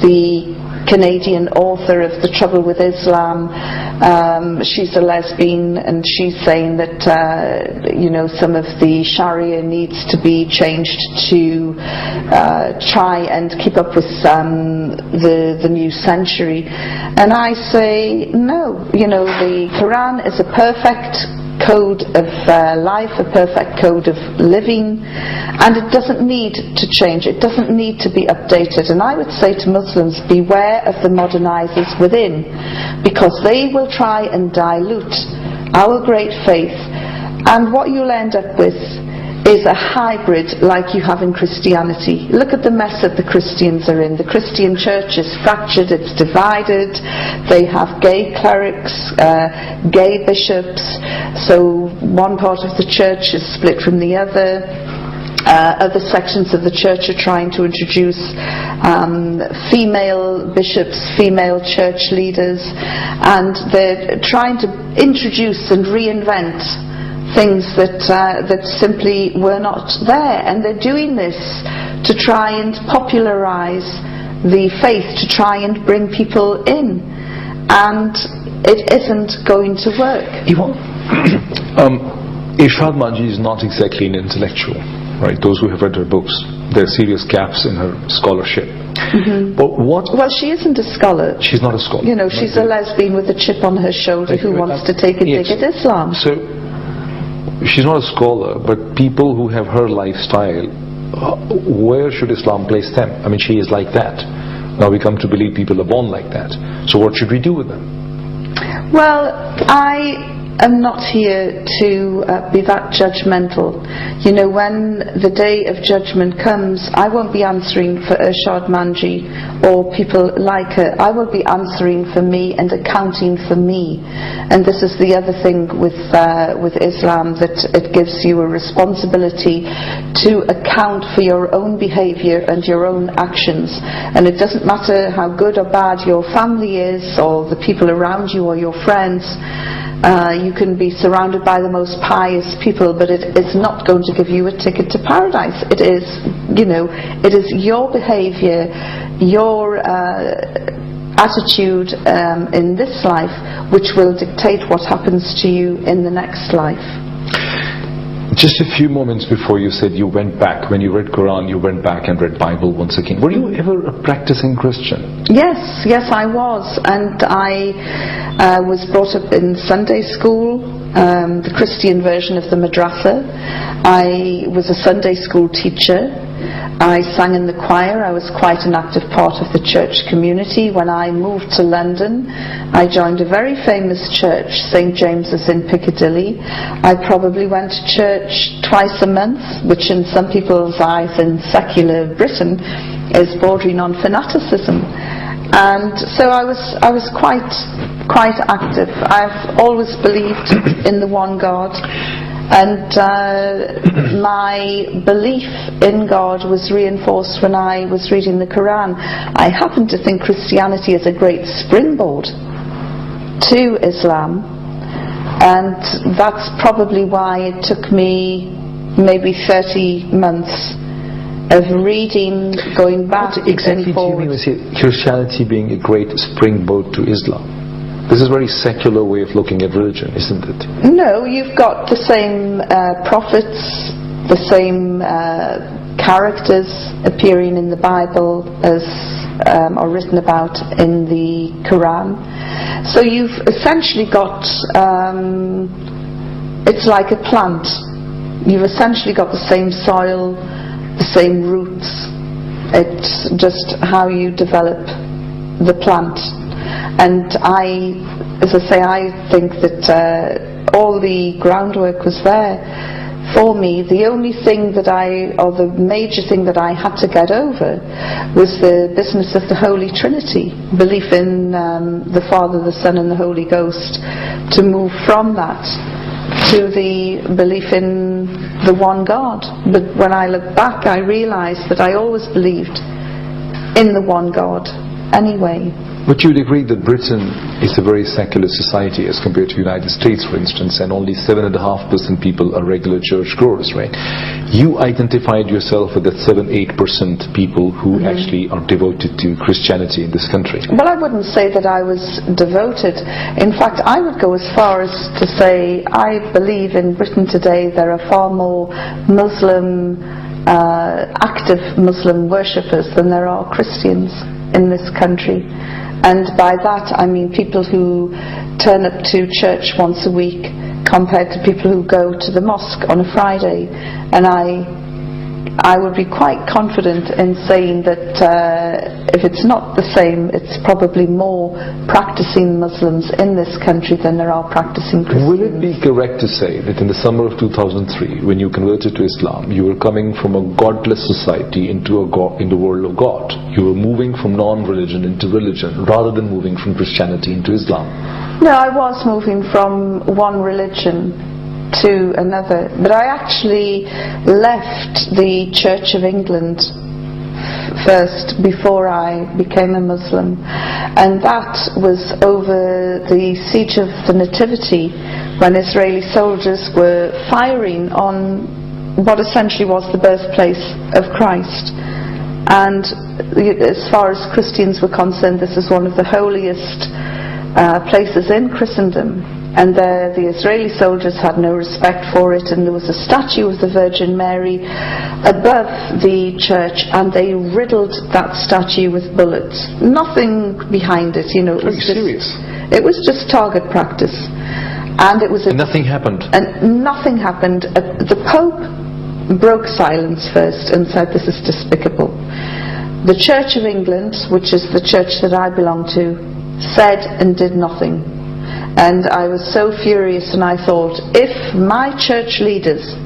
the Canadian author of The Trouble with Islam. She's a lesbian, and she's saying that some of the Sharia needs to be changed to try and keep up with the new century. And I say no. The Quran is a perfect code of life, a perfect code of living, and it doesn't need to change, it doesn't need to be updated. And I would say to Muslims, beware of the modernizers within, because they will try and dilute our great faith, and what you'll end up with is a hybrid like you have in Christianity. Look at the mess that the Christians are in. The Christian church is fractured, it's divided. They have gay clerics, gay bishops, so one part of the church is split from the other. Other sections of the church are trying to introduce female bishops, female church leaders, and they're trying to introduce and reinvent things that simply were not there. And they're doing this to try and popularize the faith, to try and bring people in, and it isn't going to work. Yvonne, Irshad Manji is not exactly an intellectual, right? Those who have read her books, there are serious gaps in her scholarship. Mm-hmm. But well, she isn't a scholar. She's not a scholar. She's a lesbian with a chip on her shoulder who wants to take a dig at Islam. So she's not a scholar, but people who have her lifestyle, where should Islam place them? I mean, she is like that. Now we come to believe people are born like that. So what should we do with them? Well, I am not here to be that judgmental. When the day of judgment comes, I won't be answering for Irshad Manji or people like her. I will be answering for me and accounting for me. And this is the other thing with Islam, that it gives you a responsibility to account for your own behaviour and your own actions. And it doesn't matter how good or bad your family is, or the people around you, or your friends. You can be surrounded by the most pious people, but it is not going to give you a ticket to paradise. It is, it is your behaviour, your attitude in this life, which will dictate what happens to you in the next life. Just a few moments before you said you went back, when you read Quran, you went back and read Bible once again. Were you ever a practicing Christian? Yes, I was, and I was brought up in Sunday school, the Christian version of the madrasa. I was a Sunday school teacher. I sang in the choir. I was quite an active part of the church community. When I moved to London, I joined a very famous church, St. James's in Piccadilly. I probably went to church twice a month, which in some people's eyes in secular Britain is bordering on fanaticism. And so I was quite active. I've always believed in the one God. And my belief in God was reinforced when I was reading the Quran. I happen to think Christianity is a great springboard to Islam, and that's probably why it took me maybe 30 months of reading, going back and forward. What exactly do you mean with Christianity being a great springboard to Islam? This is a very secular way of looking at religion, isn't it? No, you've got the same prophets, the same characters appearing in the Bible as are written about in the Quran. So you've essentially got, it's like a plant. You've essentially got the same soil, the same roots. It's just how you develop the plant. And as I say, I think that all the groundwork was there for me. The only thing or the major thing that I had to get over was the business of the Holy Trinity, belief in the Father, the Son and the Holy Ghost, to move from that to the belief in the one God. But when I look back, I realised that I always believed in the one God anyway. But you'd agree that Britain is a very secular society as compared to the United States, for instance, and only 7.5% people are regular churchgoers, right? You identified yourself with that 7-8% people who actually are devoted to Christianity in this country. Well, I wouldn't say that I was devoted. In fact, I would go as far as to say I believe in Britain today there are far more active Muslim worshippers than there are Christians in this country. And by that I mean people who turn up to church once a week compared to people who go to the mosque on a Friday. And I would be quite confident in saying that if it's not the same, it's probably more practicing Muslims in this country than there are practicing Christians. Will it be correct to say that in the summer of 2003, when you converted to Islam, you were coming from a godless society into the world of God? You were moving from non-religion into religion rather than moving from Christianity into Islam? No, I was moving from one religion to another, but I actually left the Church of England first before I became a Muslim, and that was over the siege of the Nativity, when Israeli soldiers were firing on what essentially was the birthplace of Christ. And as far as Christians were concerned, this is one of the holiest places in Christendom. And the Israeli soldiers had no respect for it, and there was a statue of the Virgin Mary above the church, and they riddled that statue with bullets. Nothing behind it, you know. It was serious. It was just target practice, and it was. And nothing happened. And nothing happened. The Pope broke silence first and said, "This is despicable." The Church of England, which is the church that I belong to, said and did nothing. And I was so furious, and I thought, if my church leaders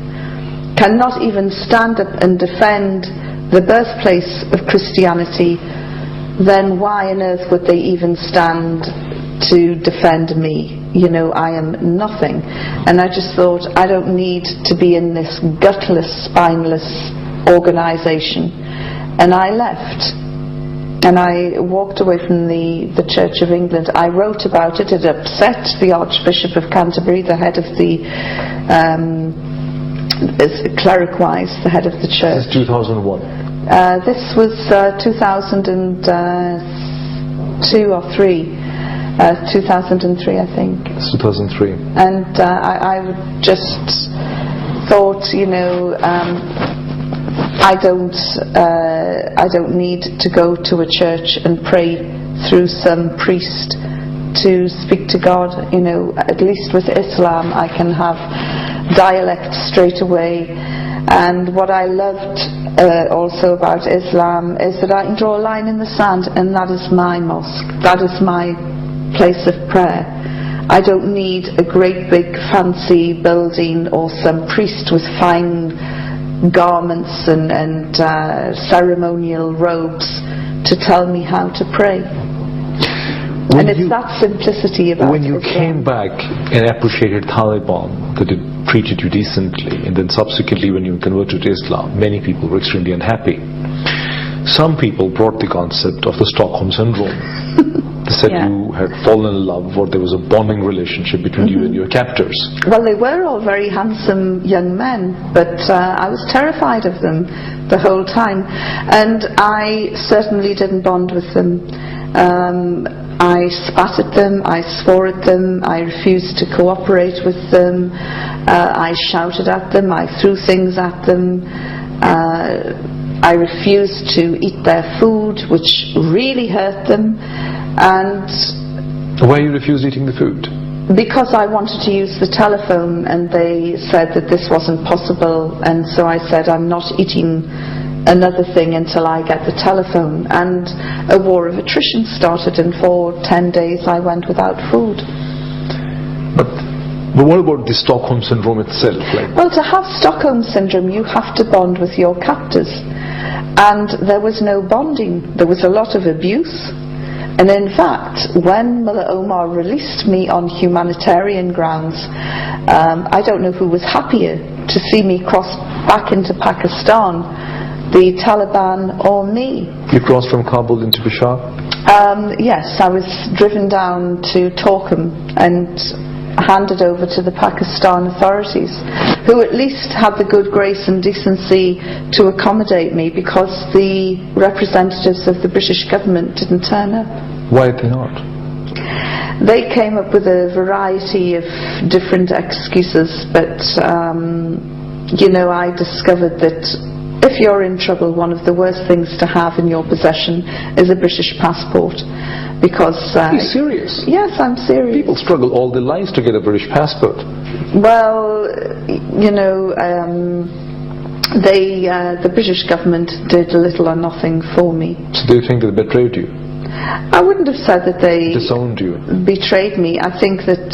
cannot even stand up and defend the birthplace of Christianity, then why on earth would they even stand to defend me? You know, I am nothing. And I just thought, I don't need to be in this gutless, spineless organisation. And I left. And I walked away from the Church of England. I wrote about it. It upset the Archbishop of Canterbury, the head of the, cleric-wise, the head of the church. This is 2001? This was 2002 or 3. 2003, I think. It's 2003. And I just thought, you know, I don't need to go to a church and pray through some priest to speak to God. You know, at least with Islam I can have dialect straight away. And what I loved also about Islam is that I can draw a line in the sand, and that is my mosque. That is my place of prayer. I don't need a great big fancy building or some priest with fine garments and ceremonial robes to tell me how to pray. And it's that simplicity about it. When you came back and appreciated Taliban, that it treated you decently, and then subsequently when you converted to Islam, many people were extremely unhappy. Some people brought the concept of the Stockholm Syndrome. They said you had fallen in love, or there was a bonding relationship between you and your captors. Well, they were all very handsome young men, but I was terrified of them the whole time. And I certainly didn't bond with them. I spat at them, I swore at them, I refused to cooperate with them, I shouted at them, I threw things at them. I refused to eat their food, which really hurt them. And why you refused eating the food? Because I wanted to use the telephone, and they said that this wasn't possible, and so I said, I'm not eating another thing until I get the telephone. And a war of attrition started, and for 10 days I went without food. But what about the Stockholm Syndrome itself? Well, to have Stockholm Syndrome you have to bond with your captors, and there was no bonding. There was a lot of abuse. And in fact, when Mullah Omar released me on humanitarian grounds, I don't know who was happier to see me cross back into Pakistan, the Taliban or me. You crossed from Kabul into Peshawar? Yes, I was driven down to Torkham and handed over to the Pakistan authorities, who at least had the good grace and decency to accommodate me, because the representatives of the British government didn't turn up. Why did they not? They came up with a variety of different excuses, but I discovered that if you're in trouble, one of the worst things to have in your possession is a British passport. Because are you serious? Yes, I'm serious. People struggle all their lives to get a British passport. Well, the British government did little or nothing for me. So do you think they betrayed you? I wouldn't have said that they disowned you. Betrayed me. I think that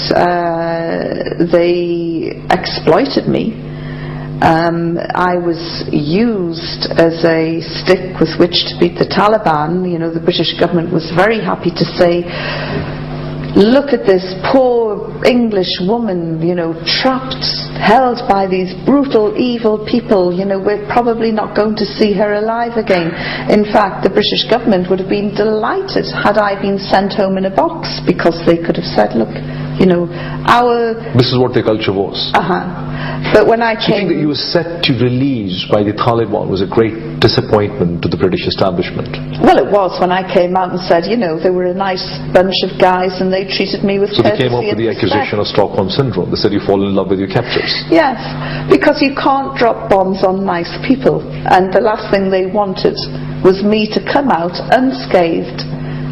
they exploited me. I was used as a stick with which to beat the Taliban. The British government was very happy to say, look at this poor English woman, trapped, held by these brutal, evil people. We're probably not going to see her alive again. In fact, the British government would have been delighted had I been sent home in a box, because they could have said, look, this is what their culture was. But when I came... You think that you were set to release by the Taliban was a great disappointment to the British establishment? Well, it was when I came out and said, they were a nice bunch of guys and they treated me with courtesy. So they came up with the accusation of Stockholm Syndrome. They said you fall in love with your captors. Yes, because you can't drop bombs on nice people. And the last thing they wanted was me to come out unscathed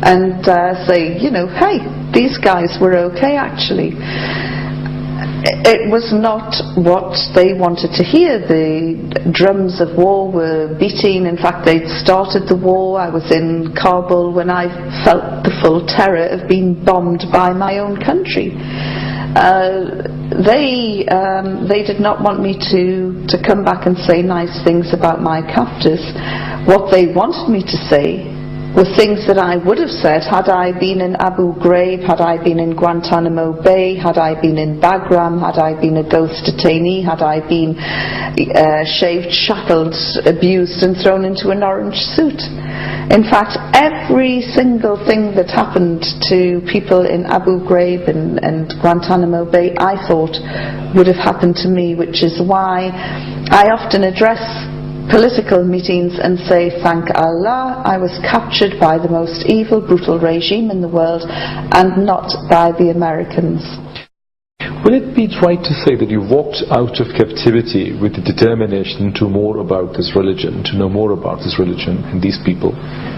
and say, hey, these guys were okay actually. It was not what they wanted to hear. The drums of war were beating. In fact, they'd started the war. I was in Kabul when I felt the full terror of being bombed by my own country. They did not want me to come back and say nice things about my captors. What they wanted me to say were things that I would have said had I been in Abu Ghraib, had I been in Guantanamo Bay, had I been in Bagram, had I been a ghost detainee, had I been shaved, shackled, abused and thrown into an orange suit. In fact, every single thing that happened to people in Abu Ghraib and Guantanamo Bay, I thought would have happened to me, which is why I often address political meetings and say, thank Allah, I was captured by the most evil, brutal regime in the world and not by the Americans. Will it be right to say that you walked out of captivity with the determination to more about this religion, to know more about this religion and these people?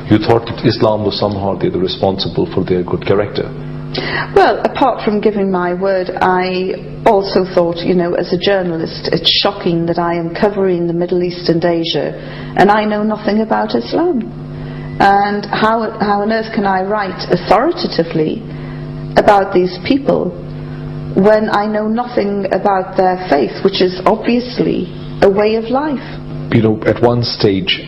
You thought that Islam was somehow the responsible for their good character? Well, apart from giving my word, I also thought, as a journalist, it's shocking that I am covering the Middle East and Asia and I know nothing about Islam. And how on earth can I write authoritatively about these people when I know nothing about their faith, which is obviously a way of life? At one stage,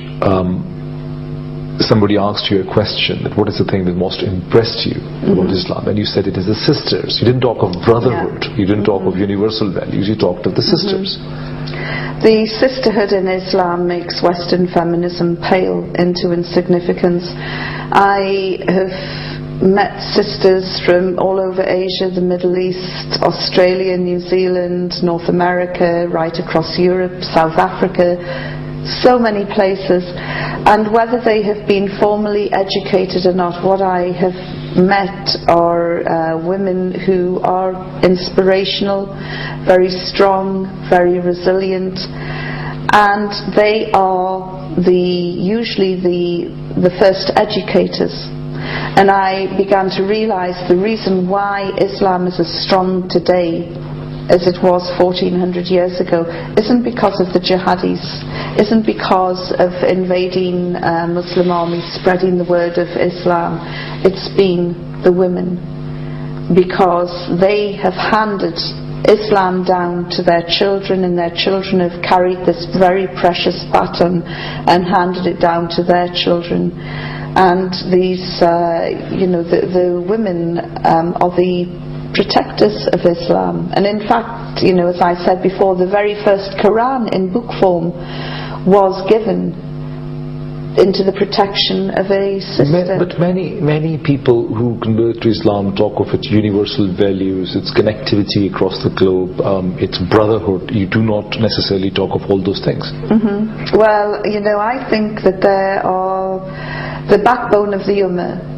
somebody asked you a question, that what is the thing that most impressed you about Islam, and you said it is the sisters. You didn't talk of brotherhood, you didn't talk of universal values, you talked of the sisters. The sisterhood in Islam makes Western feminism pale into insignificance. I have met sisters from all over Asia, the Middle East, Australia, New Zealand, North America, right across Europe, South Africa, so many places, and whether they have been formally educated or not, what I have met are women who are inspirational, very strong, very resilient, and they are usually the first educators. And I began to realize the reason why Islam is as strong today as it was 1400 years ago isn't because of the jihadis, isn't because of invading Muslim armies spreading the word of Islam. It's been the women, because they have handed Islam down to their children, and their children have carried this very precious baton and handed it down to their children. And these, the women are the protectors of Islam. And in fact, as I said before, the very first Quran in book form was given into the protection of a sister. But many people who convert to Islam talk of its universal values, its connectivity across the globe, its brotherhood. You do not necessarily talk of all those things. Well, I think that there are the backbone of the Ummah